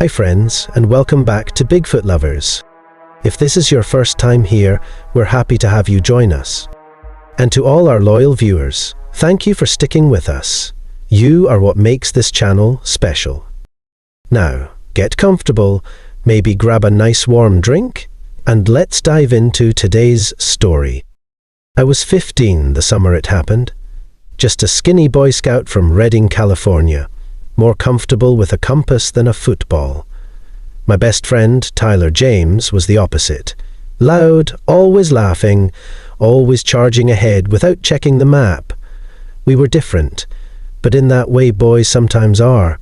Hi friends, and welcome back to Bigfoot Lovers. If this is your first time here, we're happy to have you join us. And to all our loyal viewers, thank you for sticking with us. You are what makes this channel special. Now, get comfortable, maybe grab a nice warm drink, and let's dive into today's story. I was 15 the summer it happened. Just a skinny Boy Scout from Redding, California. More comfortable with a compass than a football. My best friend, Tyler James, was the opposite. Loud, always laughing, always charging ahead without checking the map. We were different, but in that way boys sometimes are.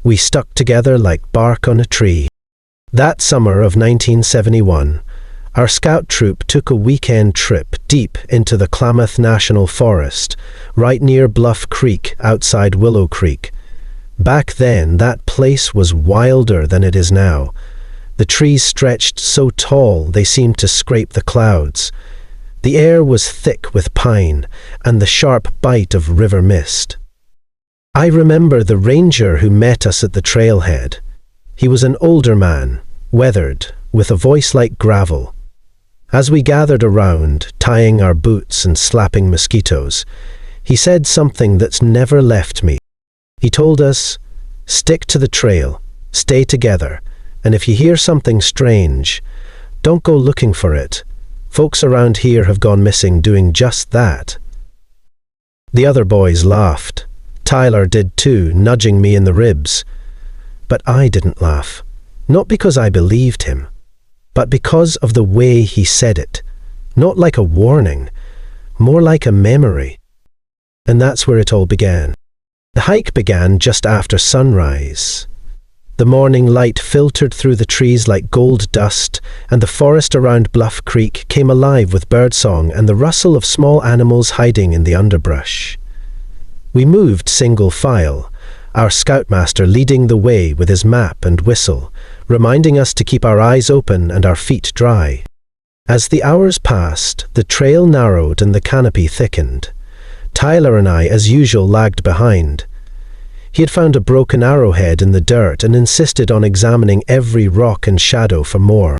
We stuck together like bark on a tree. That summer of 1971, our scout troop took a weekend trip deep into the Klamath National Forest, right near Bluff Creek outside Willow Creek. Back then, that place was wilder than it is now. The trees stretched so tall they seemed to scrape the clouds. The air was thick with pine and the sharp bite of river mist. I remember the ranger who met us at the trailhead. He was an older man, weathered, with a voice like gravel. As we gathered around, tying our boots and slapping mosquitoes, he said something that's never left me. He told us, stick to the trail, stay together, and if you hear something strange, don't go looking for it. Folks around here have gone missing doing just that. The other boys laughed. Tyler did too, nudging me in the ribs. But I didn't laugh, not because I believed him, but because of the way he said it. Not like a warning, more like a memory. And that's where it all began. The hike began just after sunrise. The morning light filtered through the trees like gold dust, and the forest around Bluff Creek came alive with birdsong and the rustle of small animals hiding in the underbrush. We moved single file, our scoutmaster leading the way with his map and whistle, reminding us to keep our eyes open and our feet dry. As the hours passed, the trail narrowed and the canopy thickened. Tyler and I, as usual, lagged behind. He had found a broken arrowhead in the dirt and insisted on examining every rock and shadow for more.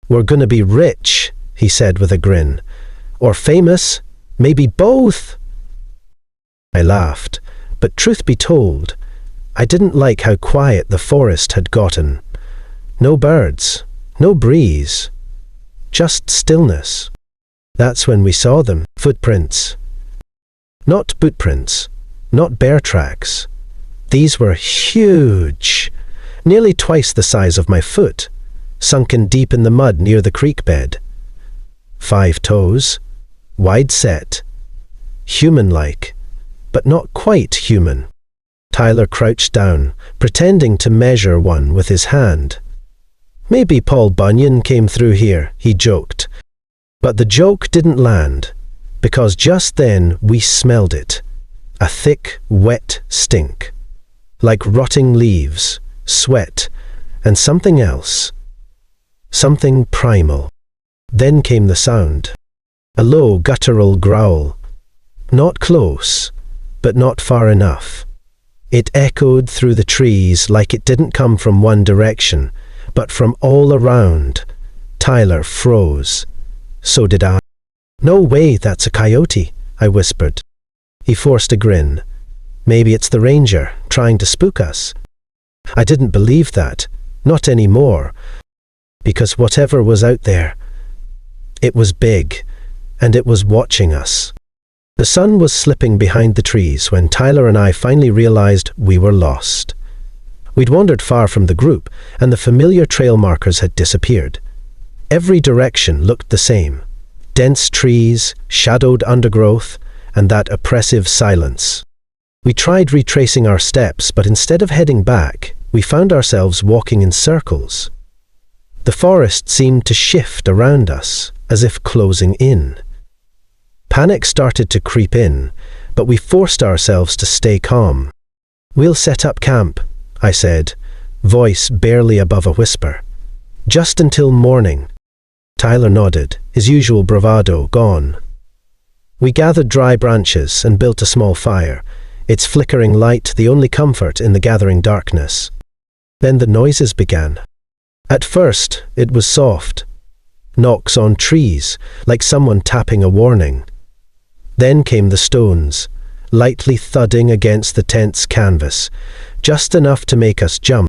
"We're gonna be rich," he said with a grin. "Or famous, maybe both." I laughed, but truth be told, I didn't like how quiet the forest had gotten. No birds, no breeze, just stillness. That's when we saw them, footprints. Not bootprints, not bear tracks. These were huge, nearly twice the size of my foot, sunken deep in the mud near the creek bed. 5 toes, wide set, human-like, but not quite human. Tyler crouched down, pretending to measure one with his hand. "Maybe Paul Bunyan came through here," he joked. But the joke didn't land, because just then we smelled it. A thick, wet stink. Like rotting leaves, sweat, and something else. Something primal. Then came the sound. A low, guttural growl. Not close, but not far enough. It echoed through the trees like it didn't come from one direction, but from all around. Tyler froze. So did I. "No way, that's a coyote," I whispered. He forced a grin. "Maybe it's the ranger, trying to spook us." I didn't believe that, not anymore, because whatever was out there, it was big, and it was watching us. The sun was slipping behind the trees when Tyler and I finally realized we were lost. We'd wandered far from the group, and the familiar trail markers had disappeared. Every direction looked the same. Dense trees, shadowed undergrowth, and that oppressive silence. We tried retracing our steps, but instead of heading back, we found ourselves walking in circles. The forest seemed to shift around us, as if closing in. Panic started to creep in, but we forced ourselves to stay calm. "We'll set up camp," I said, voice barely above a whisper. "Just until morning." Tyler nodded, his usual bravado gone. We gathered dry branches and built a small fire, its flickering light the only comfort in the gathering darkness. Then the noises began. At first, it was soft. Knocks on trees, like someone tapping a warning. Then came the stones, lightly thudding against the tent's canvas, just enough to make us jump.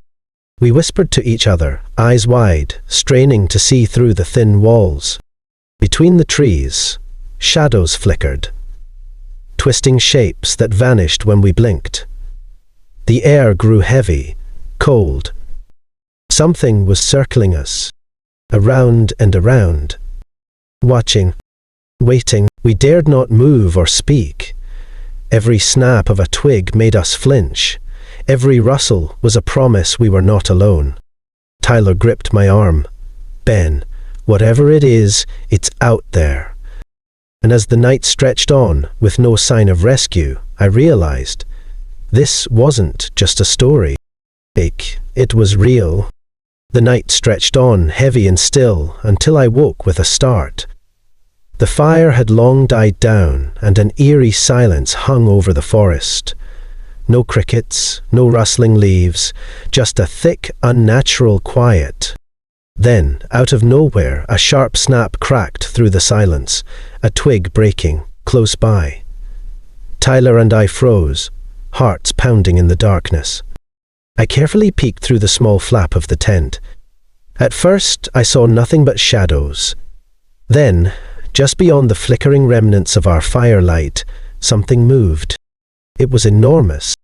We whispered to each other, eyes wide, straining to see through the thin walls. Between the trees, shadows flickered, twisting shapes that vanished when we blinked. The air grew heavy, cold. Something was circling us, around and around. Watching, waiting, we dared not move or speak. Every snap of a twig made us flinch. Every rustle was a promise we were not alone. Tyler gripped my arm. "Ben, whatever it is, it's out there." And as the night stretched on, with no sign of rescue, I realized this wasn't just a story. It was real. The night stretched on, heavy and still, until I woke with a start. The fire had long died down, and an eerie silence hung over the forest. No crickets, no rustling leaves, just a thick, unnatural quiet. Then, out of nowhere, a sharp snap cracked through the silence, a twig breaking, close by. Tyler and I froze, hearts pounding in the darkness. I carefully peeked through the small flap of the tent. At first, I saw nothing but shadows. Then, just beyond the flickering remnants of our firelight, something moved. It was enormous.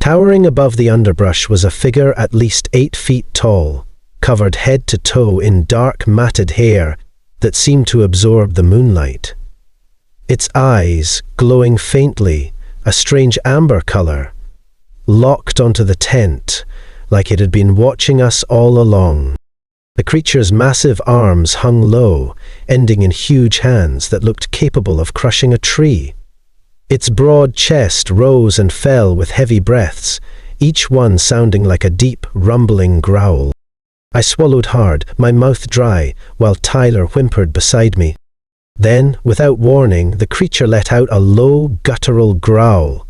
Towering above the underbrush was a figure at least 8 feet tall, covered head to toe in dark, matted hair that seemed to absorb the moonlight. Its eyes, glowing faintly, a strange amber color, locked onto the tent, like it had been watching us all along. The creature's massive arms hung low, ending in huge hands that looked capable of crushing a tree. Its broad chest rose and fell with heavy breaths, each one sounding like a deep, rumbling growl. I swallowed hard, my mouth dry, while Tyler whimpered beside me. Then, without warning, the creature let out a low, guttural growl,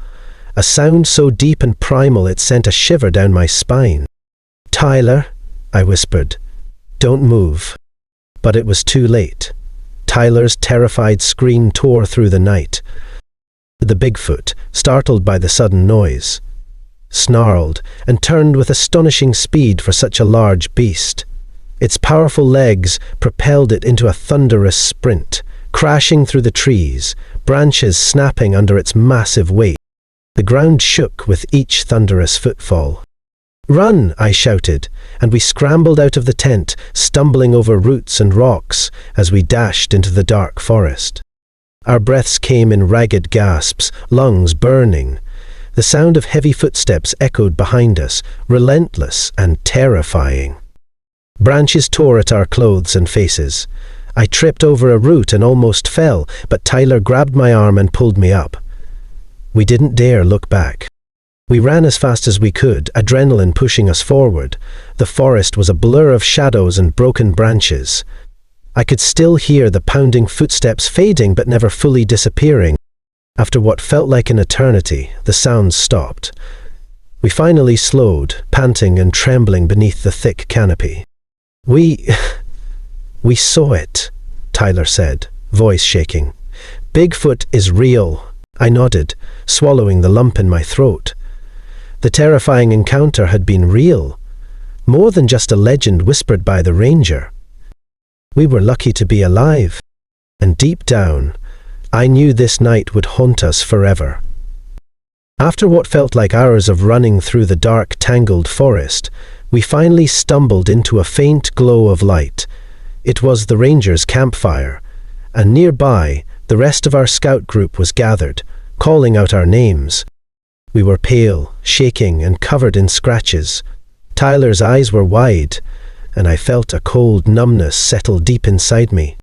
a sound so deep and primal it sent a shiver down my spine. "Tyler," I whispered, "don't move." But it was too late. Tyler's terrified scream tore through the night. The Bigfoot, startled by the sudden noise, snarled and turned with astonishing speed for such a large beast. Its powerful legs propelled it into a thunderous sprint, crashing through the trees, branches snapping under its massive weight. The ground shook with each thunderous footfall. "Run!" I shouted, and we scrambled out of the tent, stumbling over roots and rocks as we dashed into the dark forest. Our breaths came in ragged gasps, lungs burning. The sound of heavy footsteps echoed behind us, relentless and terrifying. Branches tore at our clothes and faces. I tripped over a root and almost fell, but Tyler grabbed my arm and pulled me up. We didn't dare look back. We ran as fast as we could, adrenaline pushing us forward. The forest was a blur of shadows and broken branches. I could still hear the pounding footsteps fading but never fully disappearing. After what felt like an eternity, the sounds stopped. We finally slowed, panting and trembling beneath the thick canopy. We saw it," Tyler said, voice shaking. "Bigfoot is real." I nodded, swallowing the lump in my throat. The terrifying encounter had been real, more than just a legend whispered by the ranger. We were lucky to be alive, and deep down, I knew this night would haunt us forever. After what felt like hours of running through the dark, tangled forest, we finally stumbled into a faint glow of light. It was the ranger's campfire, and nearby, the rest of our scout group was gathered, calling out our names. We were pale, shaking, and covered in scratches. Tyler's eyes were wide, and I felt a cold numbness settle deep inside me.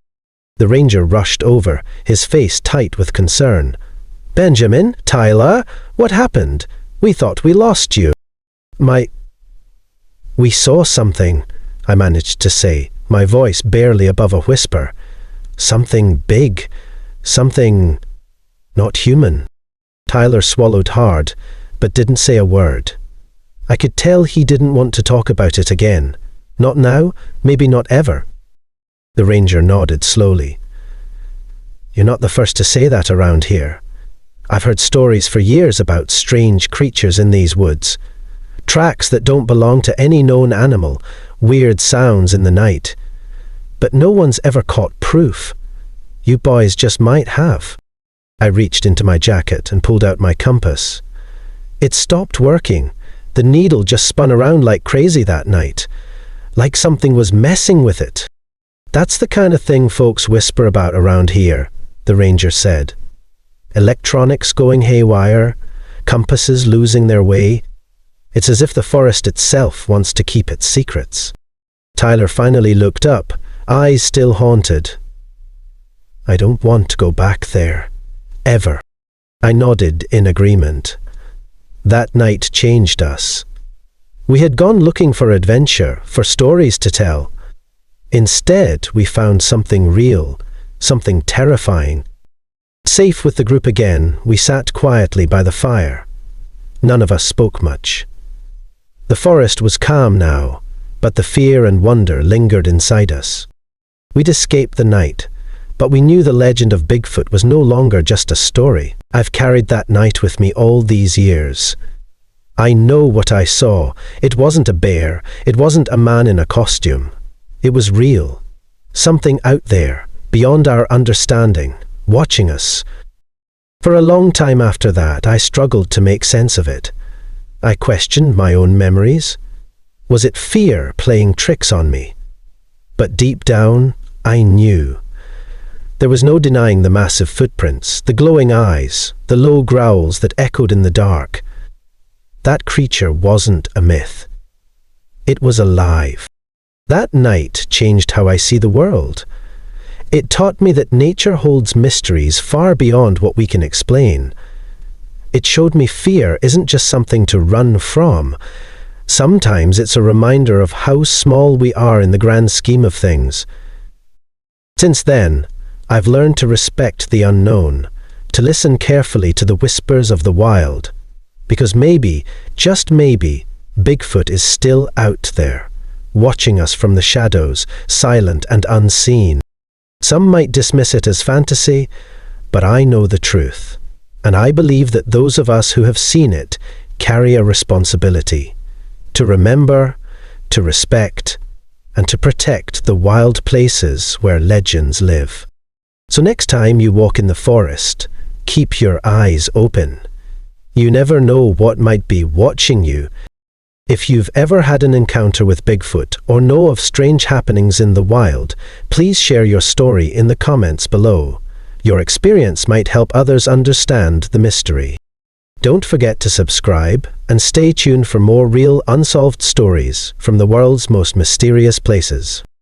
The ranger rushed over, his face tight with concern. "Benjamin, Tyler, what happened? We thought we lost you." "We saw something," I managed to say, my voice barely above a whisper. "Something big, something not human." Tyler swallowed hard, but didn't say a word. I could tell he didn't want to talk about it again. Not now, maybe not ever. The ranger nodded slowly. You're not the first to say that around here. I've heard stories for years about strange creatures in these woods. Tracks that don't belong to any known animal, weird sounds in the night. But no one's ever caught proof. You boys just might have. I reached into my jacket and pulled out my compass. It stopped working. The needle just spun around like crazy that night, like something was messing with it. That's the kind of thing folks whisper about around here, the ranger said. Electronics going haywire, compasses losing their way. It's as if the forest itself wants to keep its secrets. Tyler finally looked up, eyes still haunted. I don't want to go back there. Ever. I nodded in agreement. That night changed us. We had gone looking for adventure, for stories to tell. Instead, we found something real, something terrifying. Safe with the group again, we sat quietly by the fire. None of us spoke much. The forest was calm now, but the fear and wonder lingered inside us. We'd escaped the night, but we knew the legend of Bigfoot was no longer just a story. I've carried that night with me all these years. I know what I saw. It wasn't a bear. It wasn't a man in a costume. It was real. Something out there, beyond our understanding, watching us. For a long time after that, I struggled to make sense of it. I questioned my own memories. Was it fear playing tricks on me? But deep down, I knew. There was no denying the massive footprints, the glowing eyes, the low growls that echoed in the dark. That creature wasn't a myth. It was alive. That night changed how I see the world. It taught me that nature holds mysteries far beyond what we can explain. It showed me fear isn't just something to run from. Sometimes it's a reminder of how small we are in the grand scheme of things. Since then, I've learned to respect the unknown, to listen carefully to the whispers of the wild, because maybe, just maybe, Bigfoot is still out there, watching us from the shadows, silent and unseen. Some might dismiss it as fantasy, but I know the truth, and I believe that those of us who have seen it carry a responsibility to remember, to respect, and to protect the wild places where legends live. So next time you walk in the forest, keep your eyes open. You never know what might be watching you. If you've ever had an encounter with Bigfoot or know of strange happenings in the wild, please share your story in the comments below. Your experience might help others understand the mystery. Don't forget to subscribe and stay tuned for more real unsolved stories from the world's most mysterious places.